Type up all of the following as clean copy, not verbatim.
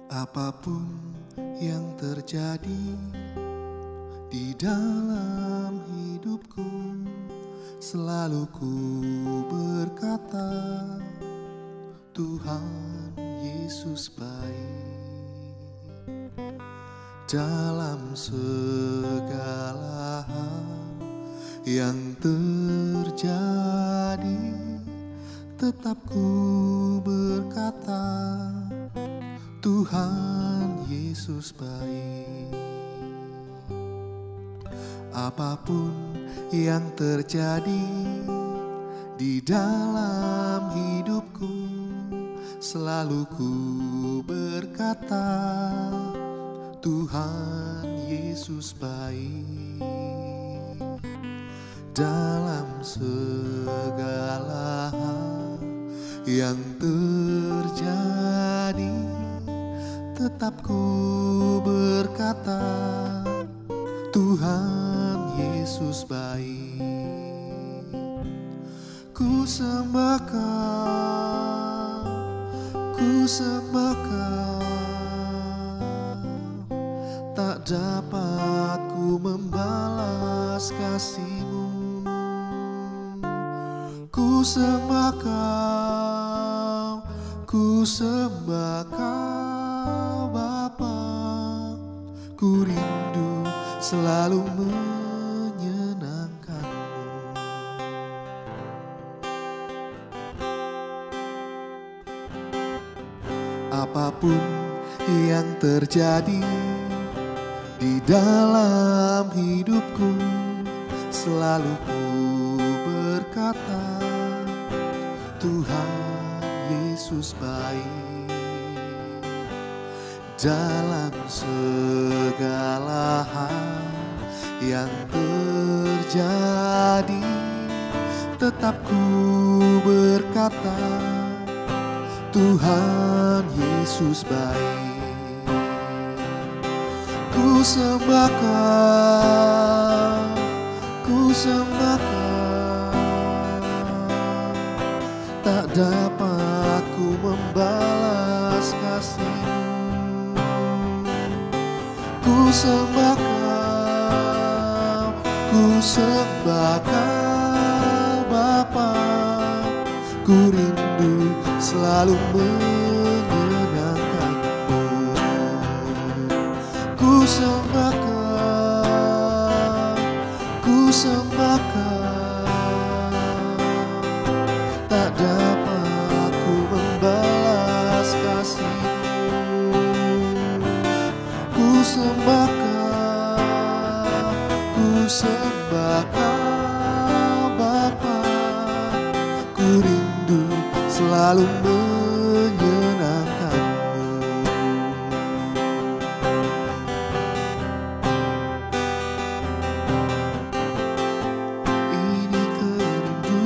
Apapun yang terjadi di dalam hidupku, selalu ku berkata, Tuhan Yesus baik. Dalam segala hal yang terjadi, tetap ku berkata, Tuhan Yesus baik. Apapun yang terjadi di dalam hidupku, selalu ku berkata, Tuhan Yesus baik. Dalam segala hal yang terjadi, tetap ku berkata, Tuhan Yesus baik. Ku sembah Kau, ku sembah Kau, tak dapat ku membalas kasih-Mu. Ku sembah Kau, ku sembah Kau Bapa, ku rindu selalu menyenangkan-Mu. Apapun yang terjadi di dalam hidupku, selalu ku berkata, Tuhan Yesus baik. Dalam segala hal yang terjadi, tetap ku berkata, Tuhan Yesus baik. Ku sembah Kau, ku sembah Kau, tak dapat ku membalas kasih-Mu. Ku sembah Kau, ku sembah Kau Bapa, ku rindu selalu menyenangkan-Mu. Ku sembah Kau, ku sembah Kau, tak dapat ku membalas kasih-Mu. Ku sembah Kau, ku sembah Kau Bapa, ku rindu selalu menyenangkan-Mu. Ini kerinduanku,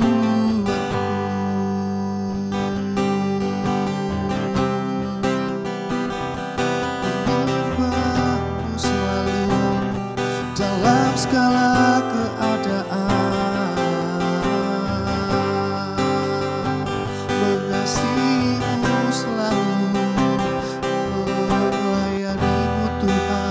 menyembah-Mu selalu dalam segala keadaan, mengasihi-Mu selalu, melayani-Mu Tuhan.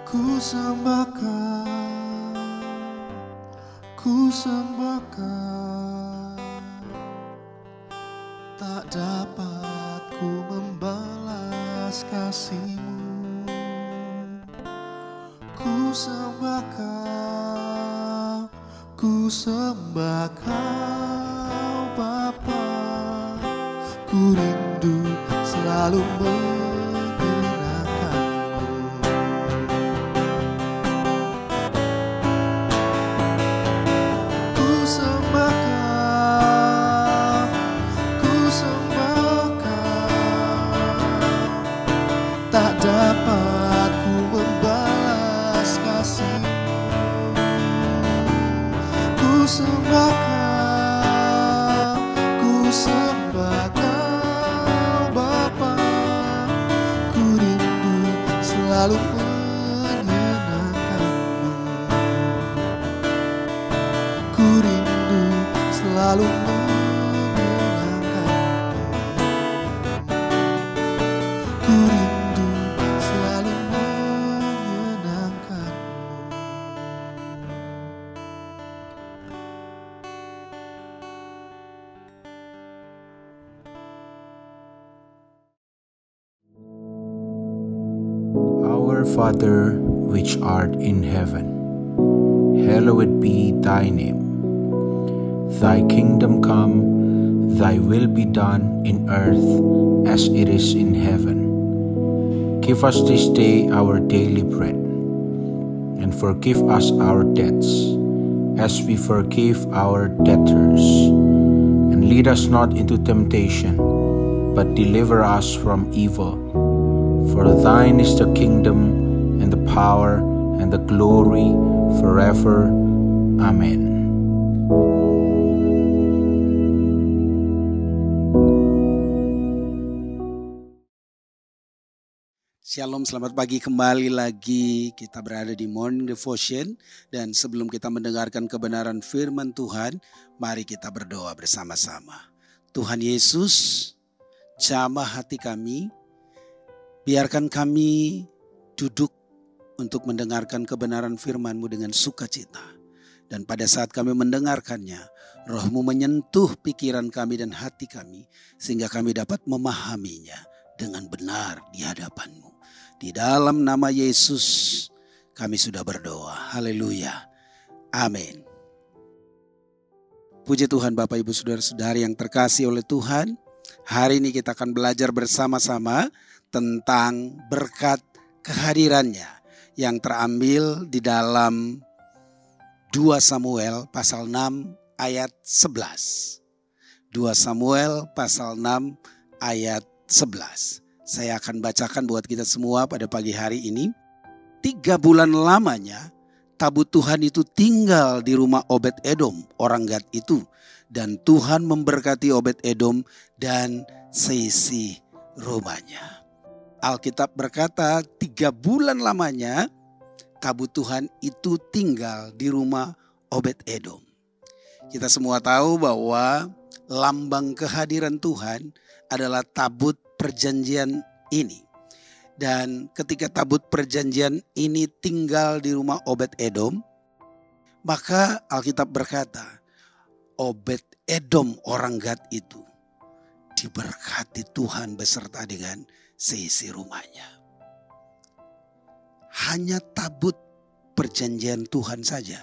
Ku sembah Kau, ku sembah Kau. Tak dapat ku membalas kasih-Mu. Ku sembah Kau, ku sembah Kau Bapa. Ku rindu selalu menyenangkan-Mu. Ku sembah Kau, ku sembah Kau. Tak dapat ku membalas kasih-Mu. Ku sembah Kau, ku sembah Kau Bapa. Ku rindu selalu menyenangkan-Mu. Ku rindu selalu menyenangkan-Mu. Ku rindu selalu menyenangkan-Mu. Our Father, which art in heaven, hallowed be thy name. Thy kingdom come, thy will be done in earth as it is in heaven. Give us this day our daily bread, and forgive us our debts, as we forgive our debtors. And lead us not into temptation, but deliver us from evil. For thine is the kingdom, and the power, and the glory, forever. Amen. Shalom, selamat pagi, kembali lagi kita berada di Morning Devotion. Dan sebelum kita mendengarkan kebenaran firman Tuhan, mari kita berdoa bersama-sama. Tuhan Yesus, jamah hati kami, biarkan kami duduk untuk mendengarkan kebenaran firman-Mu dengan sukacita. Dan pada saat kami mendengarkannya, Roh-Mu menyentuh pikiran kami dan hati kami, sehingga kami dapat memahaminya dengan benar di hadapan-Mu. Di dalam nama Yesus kami sudah berdoa. Haleluya. Amin. Puji Tuhan Bapak Ibu Saudara-saudari yang terkasih oleh Tuhan. Hari ini kita akan belajar bersama-sama tentang berkat kehadirannya yang terambil di dalam 2 Samuel pasal 6 ayat 11. 2 Samuel pasal 6 ayat 11. Saya akan bacakan buat kita semua pada pagi hari ini. 3 bulan lamanya tabut Tuhan itu tinggal di rumah Obed-Edom, orang Gad itu. Dan Tuhan memberkati Obed-Edom dan seisi rumahnya. Alkitab berkata 3 bulan lamanya tabut Tuhan itu tinggal di rumah Obed-Edom. Kita semua tahu bahwa lambang kehadiran Tuhan adalah tabut perjanjian ini. Dan ketika tabut perjanjian ini tinggal di rumah Obed-Edom, maka Alkitab berkata, Obed-Edom orang Gad itu diberkati Tuhan beserta dengan seisi rumahnya. Hanya tabut perjanjian Tuhan saja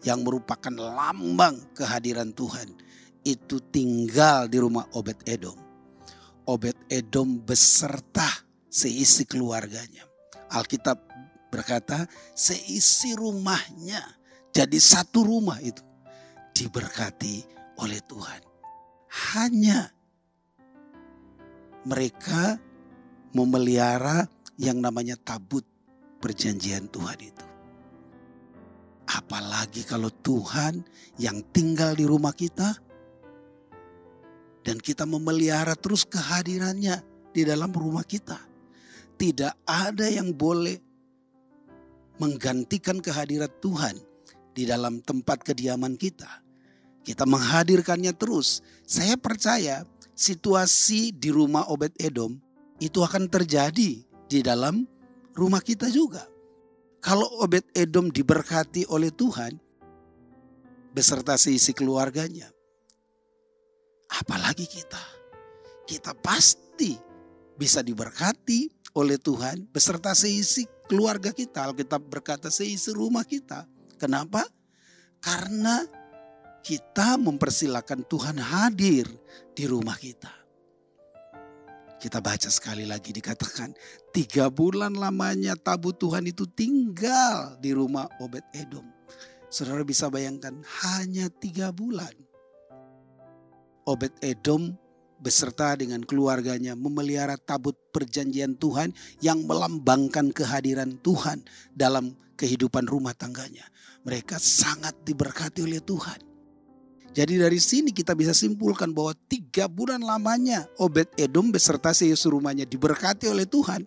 yang merupakan lambang kehadiran Tuhan itu tinggal di rumah Obed-Edom. Obed-Edom beserta seisi keluarganya. Alkitab berkata seisi rumahnya, jadi satu rumah itu diberkati oleh Tuhan. Hanya mereka memelihara yang namanya tabut perjanjian Tuhan itu. Apalagi kalau Tuhan yang tinggal di rumah kita dan kita memelihara terus kehadirannya di dalam rumah kita. Tidak ada yang boleh menggantikan kehadiran Tuhan di dalam tempat kediaman kita. Kita menghadirkannya terus. Saya percaya situasi di rumah Obed-Edom itu akan terjadi di dalam rumah kita juga. Kalau Obed-Edom diberkati oleh Tuhan, beserta seisi keluarganya. Apalagi kita pasti bisa diberkati oleh Tuhan beserta seisi keluarga kita. Alkitab berkata seisi rumah kita. Kenapa? Karena kita mempersilakan Tuhan hadir di rumah kita. Kita baca sekali lagi dikatakan 3 bulan lamanya tabut Tuhan itu tinggal di rumah Obed-Edom. Saudara bisa bayangkan hanya 3 bulan. Obed-Edom beserta dengan keluarganya memelihara tabut perjanjian Tuhan yang melambangkan kehadiran Tuhan dalam kehidupan rumah tangganya. Mereka sangat diberkati oleh Tuhan. Jadi dari sini kita bisa simpulkan bahwa 3 bulan lamanya Obed-Edom beserta seisi rumahnya diberkati oleh Tuhan.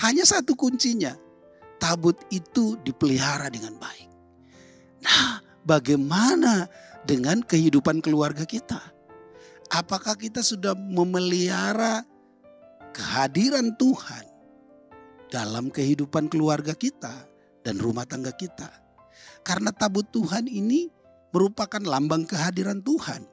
Hanya satu kuncinya, tabut itu dipelihara dengan baik. Nah, bagaimana dengan kehidupan keluarga kita? Apakah kita sudah memelihara kehadiran Tuhan dalam kehidupan keluarga kita dan rumah tangga kita? Karena tabut Tuhan ini merupakan lambang kehadiran Tuhan.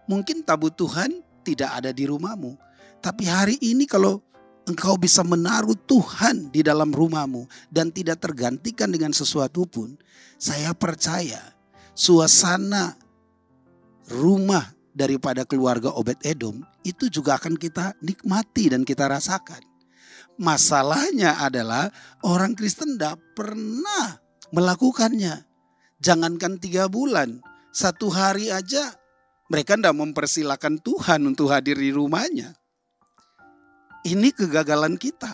Mungkin tabut Tuhan tidak ada di rumahmu. Tapi hari ini kalau engkau bisa menaruh Tuhan di dalam rumahmu dan tidak tergantikan dengan sesuatu pun, saya percaya suasana rumah daripada keluarga Obed-Edom itu juga akan kita nikmati dan kita rasakan. Masalahnya adalah orang Kristen tidak pernah melakukannya. Jangankan 3 bulan, 1 hari aja mereka tidak mempersilahkan Tuhan untuk hadir di rumahnya. Ini kegagalan kita.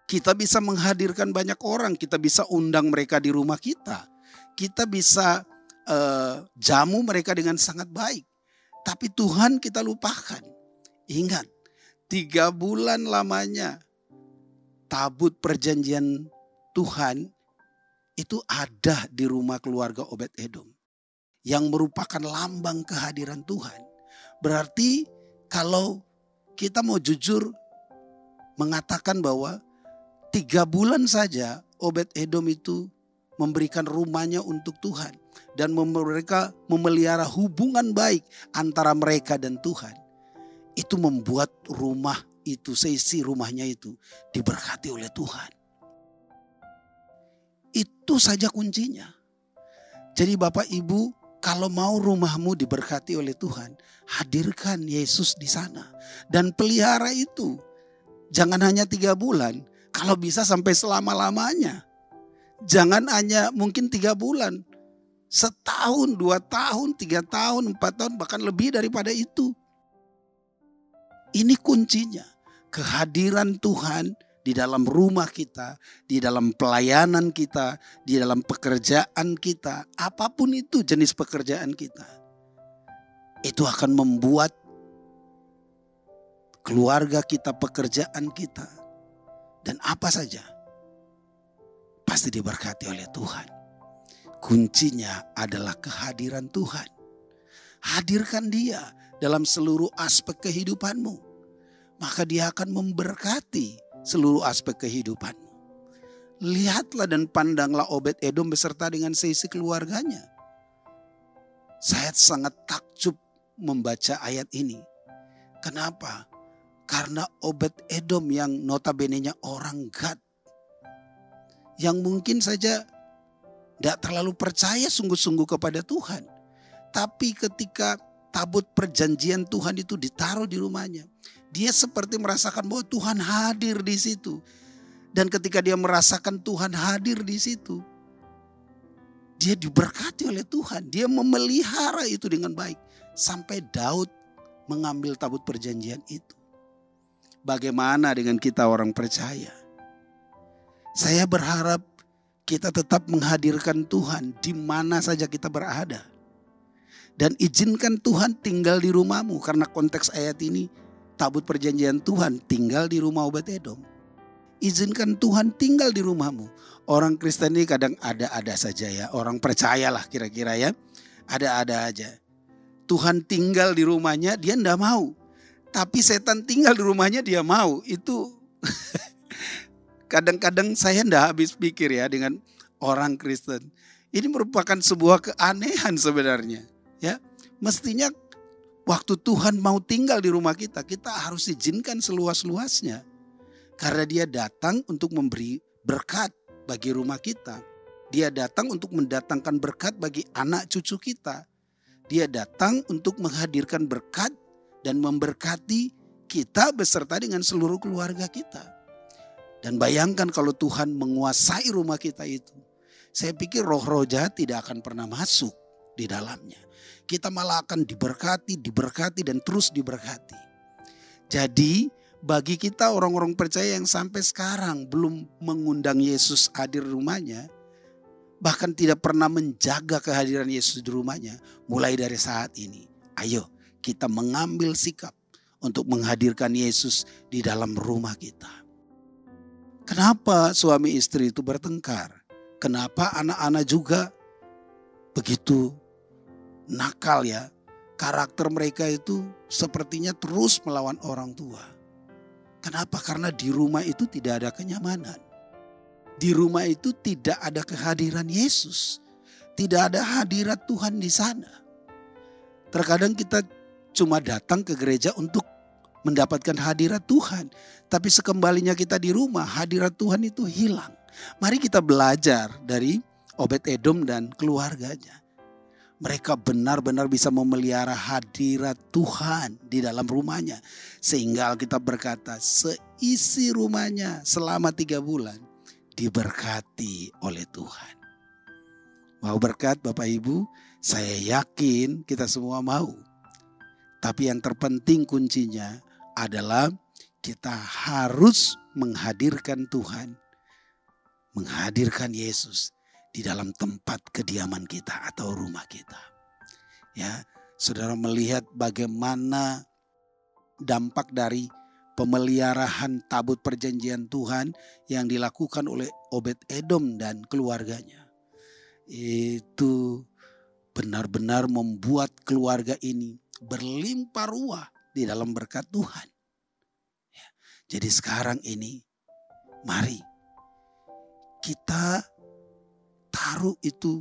Kita bisa menghadirkan banyak orang, kita bisa undang mereka di rumah kita. Kita bisa jamu mereka dengan sangat baik. Tapi Tuhan kita lupakan. Ingat, 3 bulan lamanya tabut perjanjian Tuhan itu ada di rumah keluarga Obed-Edom yang merupakan lambang kehadiran Tuhan. Berarti kalau kita mau jujur mengatakan bahwa 3 bulan saja Obed-Edom itu memberikan rumahnya untuk Tuhan dan mereka memelihara hubungan baik antara mereka dan Tuhan. Itu membuat rumah itu, seisi rumahnya itu diberkati oleh Tuhan. Itu saja kuncinya. Jadi Bapak Ibu, kalau mau rumahmu diberkati oleh Tuhan, hadirkan Yesus di sana. Dan pelihara itu. Jangan hanya 3 bulan, kalau bisa sampai selama-lamanya. Jangan hanya mungkin 3 bulan. 1 tahun, 2 tahun, 3 tahun, 4 tahun, bahkan lebih daripada itu. Ini kuncinya. Kehadiran Tuhan di dalam rumah kita, di dalam pelayanan kita, di dalam pekerjaan kita, apapun itu jenis pekerjaan kita. Itu akan membuat keluarga kita, pekerjaan kita, dan apa saja pasti diberkati oleh Tuhan. Kuncinya adalah kehadiran Tuhan. Hadirkan Dia dalam seluruh aspek kehidupanmu, maka Dia akan memberkati seluruh aspek kehidupanmu. Lihatlah dan pandanglah Obed-Edom beserta dengan seisi keluarganya. Saya sangat takjub membaca ayat ini. Kenapa? Karena Obed-Edom yang notabene-nya orang Gad, yang mungkin saja tidak terlalu percaya sungguh-sungguh kepada Tuhan. Tapi ketika tabut perjanjian Tuhan itu ditaruh di rumahnya, dia seperti merasakan bahwa Tuhan hadir di situ. Dan ketika dia merasakan Tuhan hadir di situ, dia diberkati oleh Tuhan. Dia memelihara itu dengan baik. Sampai Daud mengambil tabut perjanjian itu. Bagaimana dengan kita orang percaya? Saya berharap kita tetap menghadirkan Tuhan di mana saja kita berada. Dan izinkan Tuhan tinggal di rumahmu. Karena konteks ayat ini, tabut perjanjian Tuhan tinggal di rumah Obed-Edom. Izinkan Tuhan tinggal di rumahmu. Orang Kristen ini kadang ada-ada saja ya. Orang percayalah kira-kira ya. Ada-ada aja. Tuhan tinggal di rumahnya, dia enggak mau. Tapi setan tinggal di rumahnya, dia mau. Itu kadang-kadang saya enggak habis pikir ya dengan orang Kristen. Ini merupakan sebuah keanehan sebenarnya. Ya, mestinya waktu Tuhan mau tinggal di rumah kita, kita harus izinkan seluas-luasnya. Karena dia datang untuk memberi berkat bagi rumah kita. Dia datang untuk mendatangkan berkat bagi anak cucu kita. Dia datang untuk menghadirkan berkat dan memberkati kita beserta dengan seluruh keluarga kita. Dan bayangkan kalau Tuhan menguasai rumah kita itu. Saya pikir roh-roh jahat tidak akan pernah masuk di dalamnya. Kita malah akan diberkati dan terus diberkati. Jadi bagi kita orang-orang percaya yang sampai sekarang belum mengundang Yesus hadir di rumahnya, bahkan tidak pernah menjaga kehadiran Yesus di rumahnya, mulai dari saat ini, ayo kita mengambil sikap untuk menghadirkan Yesus di dalam rumah kita. Kenapa suami istri itu bertengkar? Kenapa anak-anak juga begitu nakal ya? Karakter mereka itu sepertinya terus melawan orang tua. Kenapa? Karena di rumah itu tidak ada kenyamanan. Di rumah itu tidak ada kehadiran Yesus. Tidak ada hadirat Tuhan di sana. Terkadang kita cuma datang ke gereja untuk mendapatkan hadirat Tuhan. Tapi sekembalinya kita di rumah, hadirat Tuhan itu hilang. Mari kita belajar dari Obed-Edom dan keluarganya. Mereka benar-benar bisa memelihara hadirat Tuhan di dalam rumahnya. Sehingga Alkitab berkata, seisi rumahnya selama 3 bulan diberkati oleh Tuhan. Mau berkat Bapak Ibu? Saya yakin kita semua mau. Tapi yang terpenting kuncinya adalah kita harus menghadirkan Tuhan. Menghadirkan Yesus di dalam tempat kediaman kita atau rumah kita. Ya, saudara melihat bagaimana dampak dari pemeliharaan tabut perjanjian Tuhan yang dilakukan oleh Obed-Edom dan keluarganya. Itu benar-benar membuat keluarga ini berlimpah ruah di dalam berkat Tuhan. Ya, jadi sekarang ini mari kita taruh itu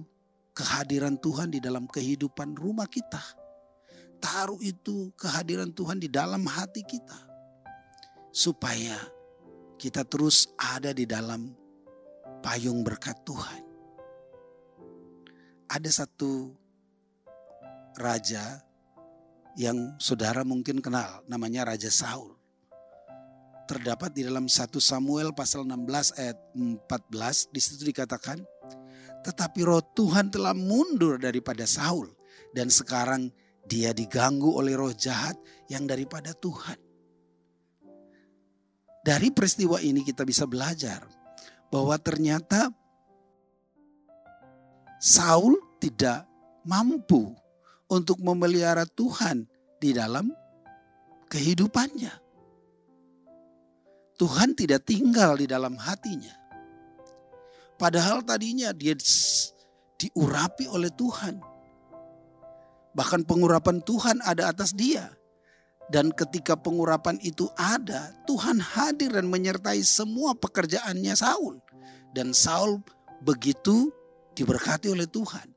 kehadiran Tuhan di dalam kehidupan rumah kita. Taruh itu kehadiran Tuhan di dalam hati kita. Supaya kita terus ada di dalam payung berkat Tuhan. Ada satu raja yang saudara mungkin kenal, namanya Raja Saul. Terdapat di dalam 1 Samuel pasal 16 ayat 14, di situ dikatakan, tetapi roh Tuhan telah mundur daripada Saul dan sekarang dia diganggu oleh roh jahat yang daripada Tuhan. Dari peristiwa ini kita bisa belajar bahwa ternyata Saul tidak mampu untuk memelihara Tuhan di dalam kehidupannya. Tuhan tidak tinggal di dalam hatinya. Padahal tadinya dia diurapi oleh Tuhan. Bahkan pengurapan Tuhan ada atas dia. Dan ketika pengurapan itu ada, Tuhan hadir dan menyertai semua pekerjaannya Saul. Dan Saul begitu diberkati oleh Tuhan.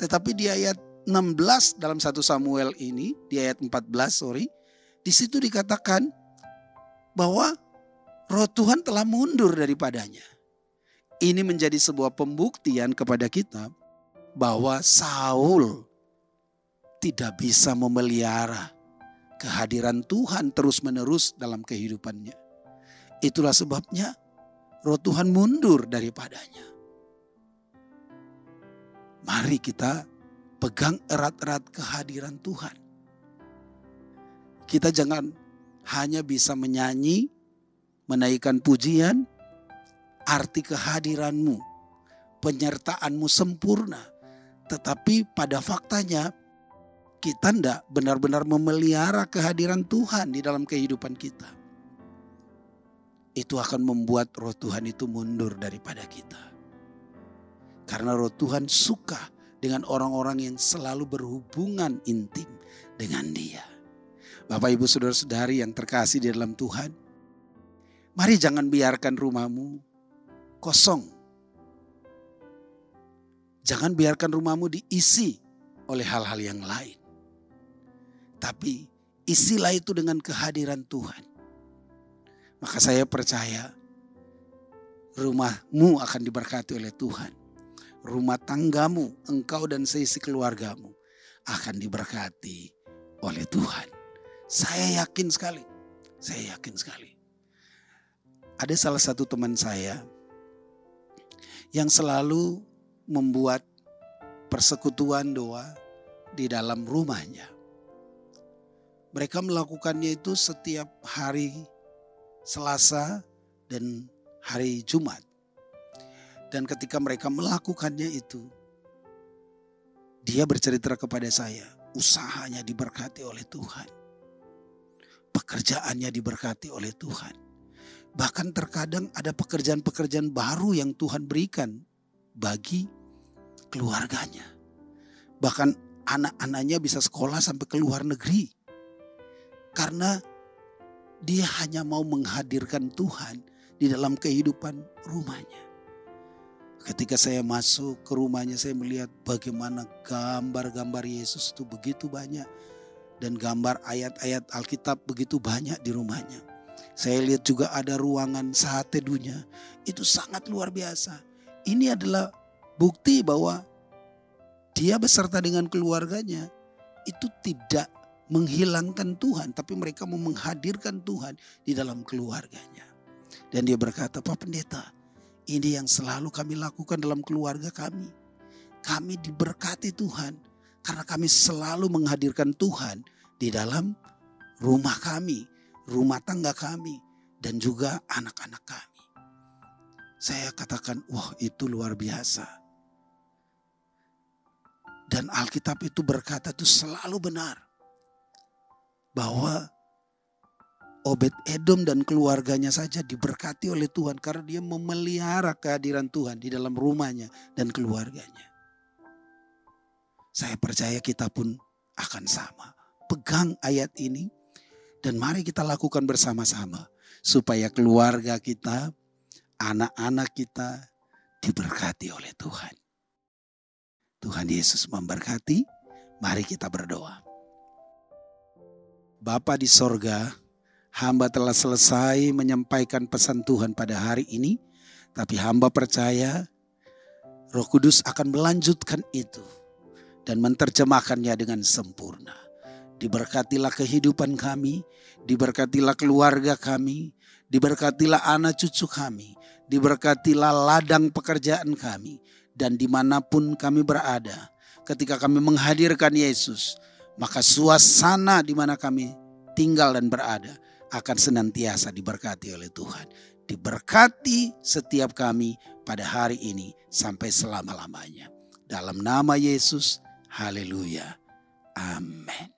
Tetapi di ayat 16 dalam 1 Samuel ini, di ayat 14 di situ dikatakan bahwa roh Tuhan telah mundur daripadanya. Ini menjadi sebuah pembuktian kepada kita bahwa Saul tidak bisa memelihara kehadiran Tuhan terus-menerus dalam kehidupannya. Itulah sebabnya roh Tuhan mundur daripadanya. Mari kita pegang erat-erat kehadiran Tuhan. Kita jangan hanya bisa menyanyi, menaikkan pujian, arti kehadiranmu, penyertaanmu sempurna. Tetapi pada faktanya kita tidak benar-benar memelihara kehadiran Tuhan di dalam kehidupan kita. Itu akan membuat roh Tuhan itu mundur daripada kita. Karena roh Tuhan suka dengan orang-orang yang selalu berhubungan intim dengan Dia. Bapak Ibu Saudara-saudari yang terkasih di dalam Tuhan, mari jangan biarkan rumahmu kosong. Jangan biarkan rumahmu diisi oleh hal-hal yang lain. Tapi isilah itu dengan kehadiran Tuhan. Maka saya percaya rumahmu akan diberkati oleh Tuhan. Rumah tanggamu, engkau dan seisi keluargamu akan diberkati oleh Tuhan. Saya yakin sekali. Ada salah satu teman saya yang selalu membuat persekutuan doa di dalam rumahnya. Mereka melakukannya itu setiap hari Selasa dan hari Jumat. Dan ketika mereka melakukannya itu, dia bercerita kepada saya, usahanya diberkati oleh Tuhan. Pekerjaannya diberkati oleh Tuhan. Bahkan terkadang ada pekerjaan-pekerjaan baru yang Tuhan berikan bagi keluarganya. Bahkan anak-anaknya bisa sekolah sampai ke luar negeri. Karena dia hanya mau menghadirkan Tuhan di dalam kehidupan rumahnya. Ketika saya masuk ke rumahnya, saya melihat bagaimana gambar-gambar Yesus itu begitu banyak. Dan gambar ayat-ayat Alkitab begitu banyak di rumahnya. Saya lihat juga ada ruangan saat teduhnya. Itu sangat luar biasa. Ini adalah bukti bahwa dia beserta dengan keluarganya itu tidak menghilangkan Tuhan. Tapi mereka mau menghadirkan Tuhan di dalam keluarganya. Dan dia berkata, Pak Pendeta, ini yang selalu kami lakukan dalam keluarga kami. Kami diberkati Tuhan karena kami selalu menghadirkan Tuhan di dalam rumah kami, rumah tangga kami, dan juga anak-anak kami. Saya katakan, wah itu luar biasa. Dan Alkitab itu berkata itu selalu benar. Bahwa Obed-Edom dan keluarganya saja diberkati oleh Tuhan karena dia memelihara kehadiran Tuhan di dalam rumahnya dan keluarganya. Saya percaya kita pun akan sama. Pegang ayat ini dan mari kita lakukan bersama-sama supaya keluarga kita, anak-anak kita diberkati oleh Tuhan. Tuhan Yesus memberkati. Mari kita berdoa. Bapa di sorga, hamba telah selesai menyampaikan pesan Tuhan pada hari ini. Tapi hamba percaya Roh Kudus akan melanjutkan itu dan menerjemahkannya dengan sempurna. Diberkatilah kehidupan kami, diberkatilah keluarga kami, diberkatilah anak cucu kami, diberkatilah ladang pekerjaan kami. Dan dimanapun kami berada, ketika kami menghadirkan Yesus, maka suasana di mana kami tinggal dan berada akan senantiasa diberkati oleh Tuhan. Diberkati setiap kami pada hari ini sampai selama-lamanya. Dalam nama Yesus, haleluya. Amin.